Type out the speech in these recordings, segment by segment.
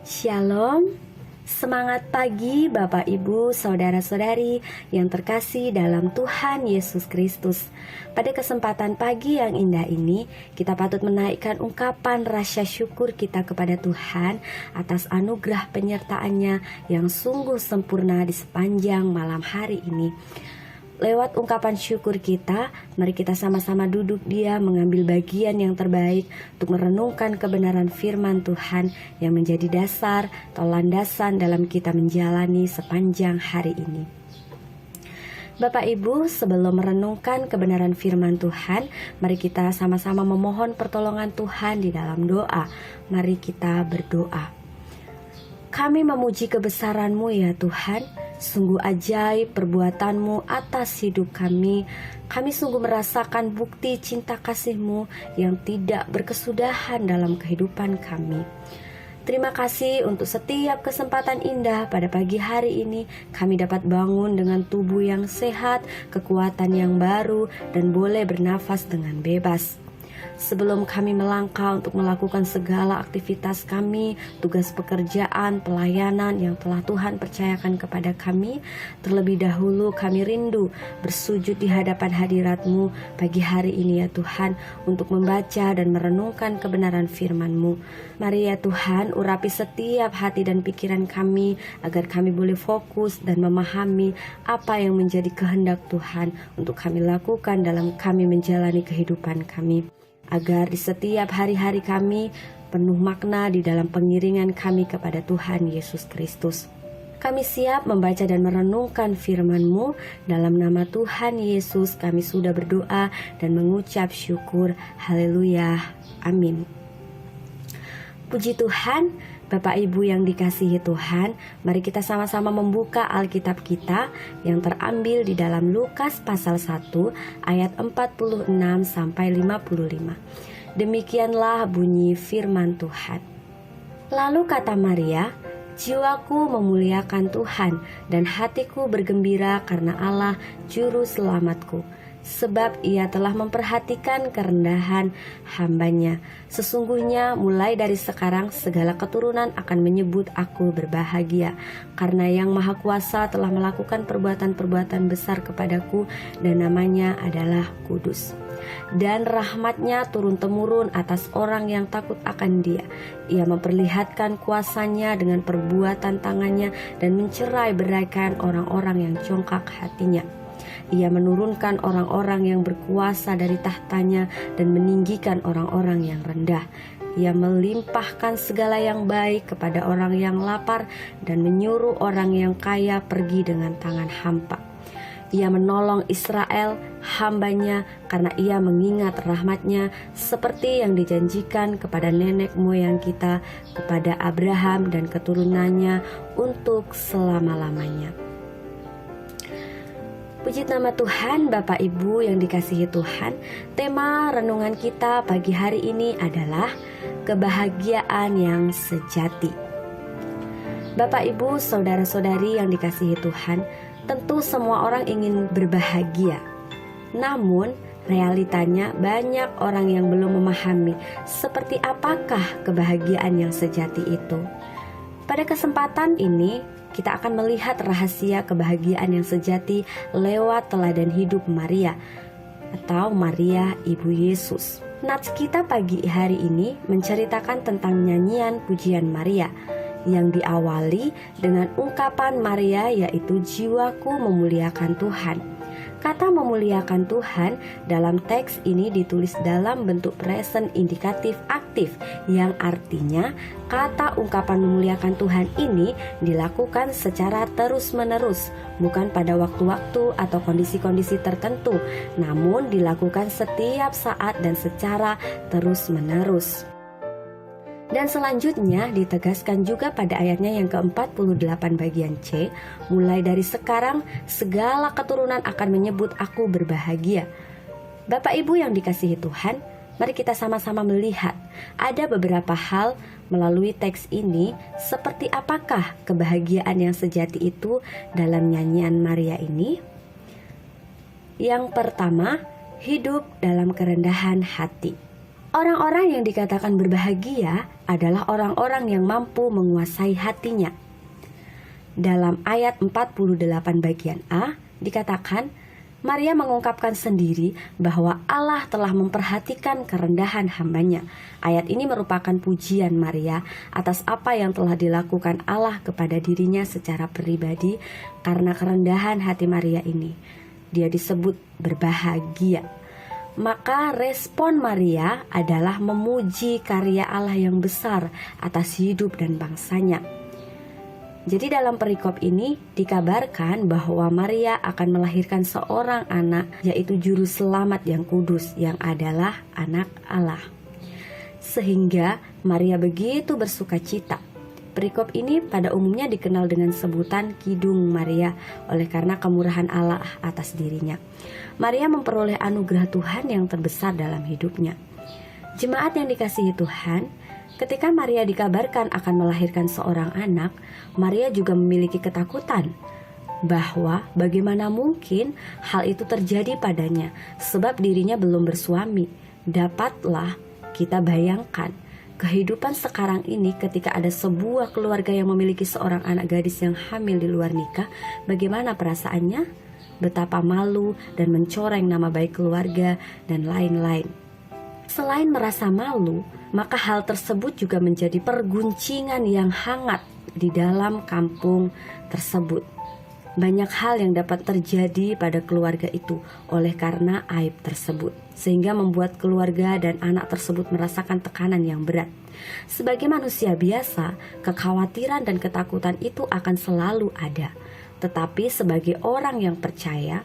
Shalom, semangat pagi Bapak Ibu, Saudara-saudari yang terkasih dalam Tuhan Yesus Kristus. Pada kesempatan pagi yang indah ini, kita patut menaikkan ungkapan rasa syukur kita kepada Tuhan atas anugerah penyertaan-Nya yang sungguh sempurna di sepanjang malam hari ini. Lewat ungkapan syukur kita, mari kita sama-sama duduk diam mengambil bagian yang terbaik untuk merenungkan kebenaran firman Tuhan yang menjadi dasar atau landasan dalam kita menjalani sepanjang hari ini. Bapak Ibu, sebelum merenungkan kebenaran firman Tuhan, mari kita sama-sama memohon pertolongan Tuhan di dalam doa. Mari kita berdoa. Kami memuji kebesaran-Mu ya Tuhan. Sungguh ajaib perbuatan-Mu atas hidup kami. Kami sungguh merasakan bukti cinta kasih-Mu yang tidak berkesudahan dalam kehidupan kami. Terima kasih untuk setiap kesempatan indah pada pagi hari ini. Kami dapat bangun dengan tubuh yang sehat, kekuatan yang baru, dan boleh bernafas dengan bebas. Sebelum kami melangkah untuk melakukan segala aktivitas kami, tugas pekerjaan, pelayanan yang telah Tuhan percayakan kepada kami, terlebih dahulu kami rindu bersujud di hadapan hadirat-Mu pagi hari ini ya Tuhan, untuk membaca dan merenungkan kebenaran firman-Mu. Mari ya Tuhan, urapi setiap hati dan pikiran kami, agar kami boleh fokus dan memahami apa yang menjadi kehendak Tuhan untuk kami lakukan dalam kami menjalani kehidupan kami. Agar di setiap hari-hari kami penuh makna di dalam pengiringan kami kepada Tuhan Yesus Kristus. Kami siap membaca dan merenungkan firman-Mu. Dalam nama Tuhan Yesus kami sudah berdoa dan mengucap syukur. Haleluya. Amin. Puji Tuhan. Bapak Ibu yang dikasihi Tuhan, mari kita sama-sama membuka Alkitab kita yang terambil di dalam Lukas pasal 1 ayat 46 sampai 55. Demikianlah bunyi firman Tuhan. Lalu kata Maria, "Jiwaku memuliakan Tuhan dan hatiku bergembira karena Allah juru selamatku. Sebab ia telah memperhatikan kerendahan hamba-Nya. Sesungguhnya mulai dari sekarang segala keturunan akan menyebut aku berbahagia, karena Yang Maha Kuasa telah melakukan perbuatan-perbuatan besar kepadaku, dan namanya adalah kudus. Dan rahmat-Nya turun-temurun atas orang yang takut akan Dia. Ia memperlihatkan kuasa-Nya dengan perbuatan tangan-Nya dan mencerai beraikan orang-orang yang congkak hatinya. Ia menurunkan orang-orang yang berkuasa dari tahtanya dan meninggikan orang-orang yang rendah. Ia melimpahkan segala yang baik kepada orang yang lapar dan menyuruh orang yang kaya pergi dengan tangan hampa. Ia menolong Israel, hamba-Nya, karena ia mengingat rahmat-Nya seperti yang dijanjikan kepada nenek moyang kita, kepada Abraham dan keturunannya untuk selama-lamanya." Puji nama Tuhan. Bapak Ibu yang dikasihi Tuhan, tema renungan kita pagi hari ini adalah kebahagiaan yang sejati. Bapak Ibu, saudara-saudari yang dikasihi Tuhan, tentu semua orang ingin berbahagia. Namun realitanya banyak orang yang belum memahami seperti apakah kebahagiaan yang sejati itu. Pada kesempatan ini kita akan melihat rahasia kebahagiaan yang sejati lewat teladan hidup Maria atau Maria Ibu Yesus. Nats kita pagi hari ini menceritakan tentang nyanyian pujian Maria yang diawali dengan ungkapan Maria, yaitu "Jiwaku memuliakan Tuhan". Kata memuliakan Tuhan dalam teks ini ditulis dalam bentuk present indikatif aktif, yang artinya kata ungkapan memuliakan Tuhan ini dilakukan secara terus-menerus, bukan pada waktu-waktu atau kondisi-kondisi tertentu, namun dilakukan setiap saat dan secara terus-menerus. Dan selanjutnya ditegaskan juga pada ayatnya yang ke-48 bagian C, mulai dari sekarang segala keturunan akan menyebut aku berbahagia. Bapak Ibu yang dikasihi Tuhan, mari kita sama-sama melihat ada beberapa hal melalui teks ini, seperti apakah kebahagiaan yang sejati itu dalam nyanyian Maria ini. Yang pertama, hidup dalam kerendahan hati. Orang-orang yang dikatakan berbahagia adalah orang-orang yang mampu menguasai hatinya. Dalam ayat 48 bagian A dikatakan, Maria mengungkapkan sendiri bahwa Allah telah memperhatikan kerendahan hambanya. Ayat ini merupakan pujian Maria atas apa yang telah dilakukan Allah kepada dirinya secara pribadi. Karena kerendahan hati Maria ini, dia disebut berbahagia. Maka respon Maria adalah memuji karya Allah yang besar atas hidup dan bangsanya. Jadi dalam perikop ini dikabarkan bahwa Maria akan melahirkan seorang anak, yaitu juru selamat yang kudus, yang adalah anak Allah. Sehingga Maria begitu bersuka cita. Perikop ini pada umumnya dikenal dengan sebutan Kidung Maria oleh karena kemurahan Allah atas dirinya. Maria memperoleh anugerah Tuhan yang terbesar dalam hidupnya. Jemaat yang dikasihi Tuhan, ketika Maria dikabarkan akan melahirkan seorang anak, Maria juga memiliki ketakutan bahwa bagaimana mungkin hal itu terjadi padanya sebab dirinya belum bersuami. Dapatlah kita bayangkan kehidupan sekarang ini ketika ada sebuah keluarga yang memiliki seorang anak gadis yang hamil di luar nikah, bagaimana perasaannya? Betapa malu dan mencoreng nama baik keluarga dan lain-lain. Selain merasa malu, maka hal tersebut juga menjadi perguncingan yang hangat di dalam kampung tersebut. Banyak hal yang dapat terjadi pada keluarga itu oleh karena aib tersebut, sehingga membuat keluarga dan anak tersebut merasakan tekanan yang berat. Sebagai manusia biasa, kekhawatiran dan ketakutan itu akan selalu ada. Tetapi sebagai orang yang percaya,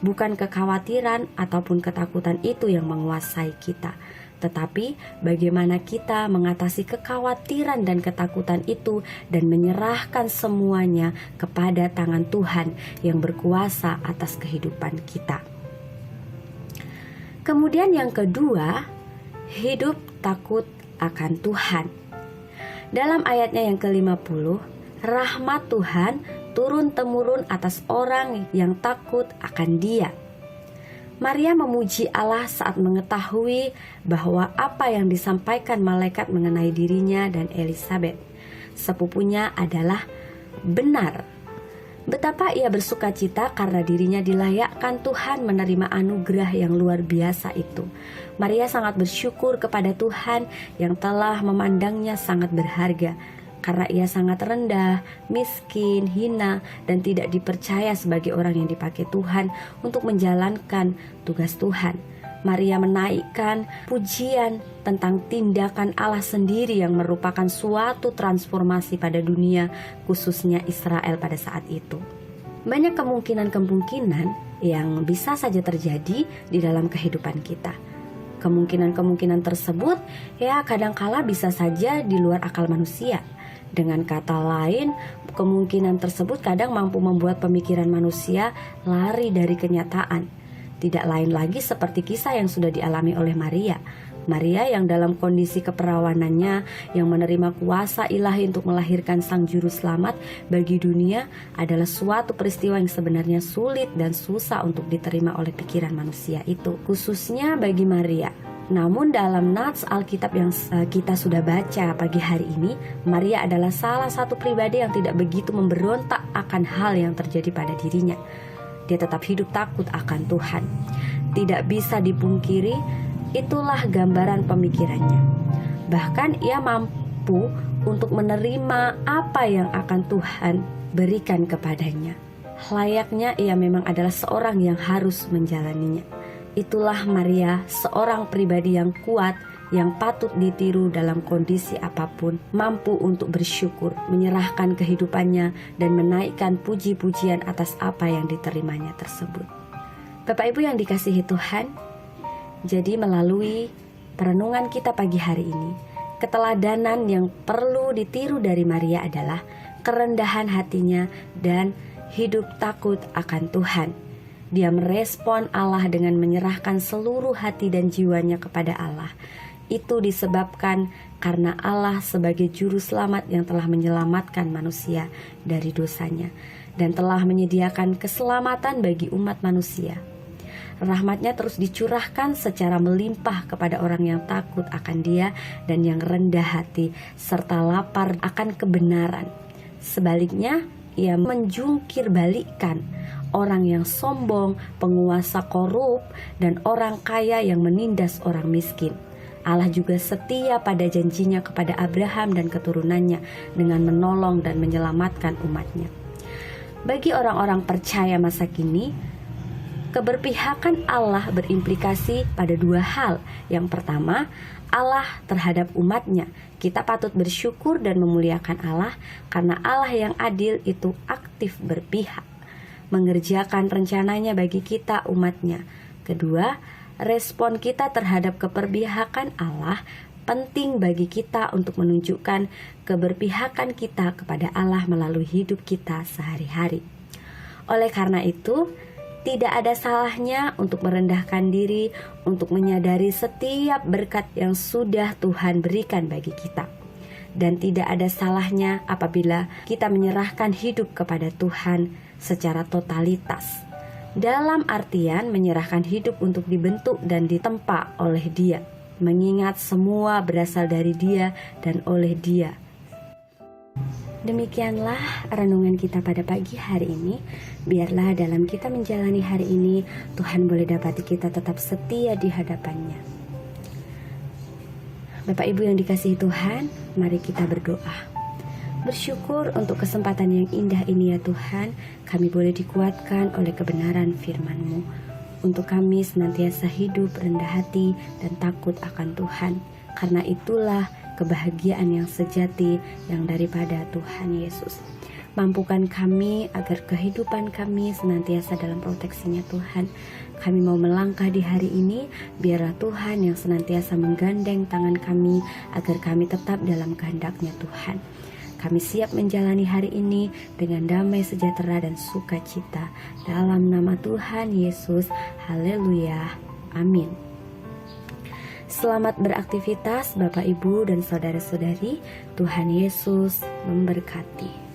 bukan kekhawatiran ataupun ketakutan itu yang menguasai kita, tetapi bagaimana kita mengatasi kekhawatiran dan ketakutan itu dan menyerahkan semuanya kepada tangan Tuhan yang berkuasa atas kehidupan kita. Kemudian yang kedua, hidup takut akan Tuhan. Dalam ayatnya yang ke-50, rahmat Tuhan turun-temurun atas orang yang takut akan Dia. Maria memuji Allah saat mengetahui bahwa apa yang disampaikan malaikat mengenai dirinya dan Elisabet, sepupunya, adalah benar. Betapa ia bersuka cita karena dirinya dilayakkan Tuhan menerima anugerah yang luar biasa itu. Maria sangat bersyukur kepada Tuhan yang telah memandangnya sangat berharga, karena ia sangat rendah, miskin, hina, dan tidak dipercaya sebagai orang yang dipakai Tuhan untuk menjalankan tugas Tuhan. Maria menaikkan pujian tentang tindakan Allah sendiri yang merupakan suatu transformasi pada dunia, khususnya Israel pada saat itu. Banyak kemungkinan-kemungkinan yang bisa saja terjadi di dalam kehidupan kita. Kemungkinan-kemungkinan tersebut kadangkala bisa saja di luar akal manusia. Dengan kata lain, kemungkinan tersebut kadang mampu membuat pemikiran manusia lari dari kenyataan. Tidak lain lagi seperti kisah yang sudah dialami oleh Maria. Maria yang dalam kondisi keperawanannya yang menerima kuasa ilahi untuk melahirkan sang juru selamat bagi dunia adalah suatu peristiwa yang sebenarnya sulit dan susah untuk diterima oleh pikiran manusia itu, khususnya bagi Maria. Namun dalam nats Alkitab yang kita sudah baca pagi hari ini, Maria adalah salah satu pribadi yang tidak begitu memberontak akan hal yang terjadi pada dirinya. Dia tetap hidup takut akan Tuhan. Tidak bisa dipungkiri, itulah gambaran pemikirannya. Bahkan ia mampu untuk menerima apa yang akan Tuhan berikan kepadanya. Layaknya ia memang adalah seorang yang harus menjalaninya. Itulah Maria, seorang pribadi yang kuat, yang patut ditiru dalam kondisi apapun, mampu untuk bersyukur, menyerahkan kehidupannya, dan menaikkan puji-pujian atas apa yang diterimanya tersebut. Bapak Ibu yang dikasihi Tuhan, jadi melalui perenungan kita pagi hari ini, keteladanan yang perlu ditiru dari Maria adalah kerendahan hatinya dan hidup takut akan Tuhan. Dia merespon Allah dengan menyerahkan seluruh hati dan jiwanya kepada Allah. Itu disebabkan karena Allah sebagai juru selamat yang telah menyelamatkan manusia dari dosanya dan telah menyediakan keselamatan bagi umat manusia. Rahmat-Nya terus dicurahkan secara melimpah kepada orang yang takut akan Dia dan yang rendah hati, serta lapar akan kebenaran. Sebaliknya, Ia menjungkir balikkan orang yang sombong, penguasa korup, dan orang kaya yang menindas orang miskin. Allah juga setia pada janjinya kepada Abraham dan keturunannya dengan menolong dan menyelamatkan umat-Nya. Bagi orang-orang percaya masa kini, keberpihakan Allah berimplikasi pada dua hal. Yang pertama, Allah terhadap umat-Nya. Kita patut bersyukur dan memuliakan Allah karena Allah yang adil itu aktif berpihak, mengerjakan rencananya bagi kita umat-Nya. Kedua, respon kita terhadap keberpihakan Allah penting bagi kita untuk menunjukkan keberpihakan kita kepada Allah melalui hidup kita sehari-hari. Oleh karena itu, tidak ada salahnya untuk merendahkan diri, untuk menyadari setiap berkat yang sudah Tuhan berikan bagi kita. Dan tidak ada salahnya apabila kita menyerahkan hidup kepada Tuhan secara totalitas. Dalam artian menyerahkan hidup untuk dibentuk dan ditempa oleh Dia, mengingat semua berasal dari Dia dan oleh Dia. Demikianlah renungan kita pada pagi hari ini. Biarlah dalam kita menjalani hari ini, Tuhan boleh dapati kita tetap setia di hadapan-Nya. Bapak Ibu yang dikasihi Tuhan, mari kita berdoa. Bersyukur untuk kesempatan yang indah ini ya Tuhan, kami boleh dikuatkan oleh kebenaran firman-Mu. Untuk kami senantiasa hidup rendah hati dan takut akan Tuhan. Karena itulah kebahagiaan yang sejati yang daripada Tuhan Yesus. Mampukan kami agar kehidupan kami senantiasa dalam proteksinya Tuhan. Kami mau melangkah di hari ini, biarlah Tuhan yang senantiasa menggandeng tangan kami agar kami tetap dalam kehendak-Nya Tuhan. Kami siap menjalani hari ini dengan damai sejahtera dan sukacita. Dalam nama Tuhan Yesus, haleluya, amin. Selamat beraktivitas Bapak Ibu dan saudara-saudari. Tuhan Yesus memberkati.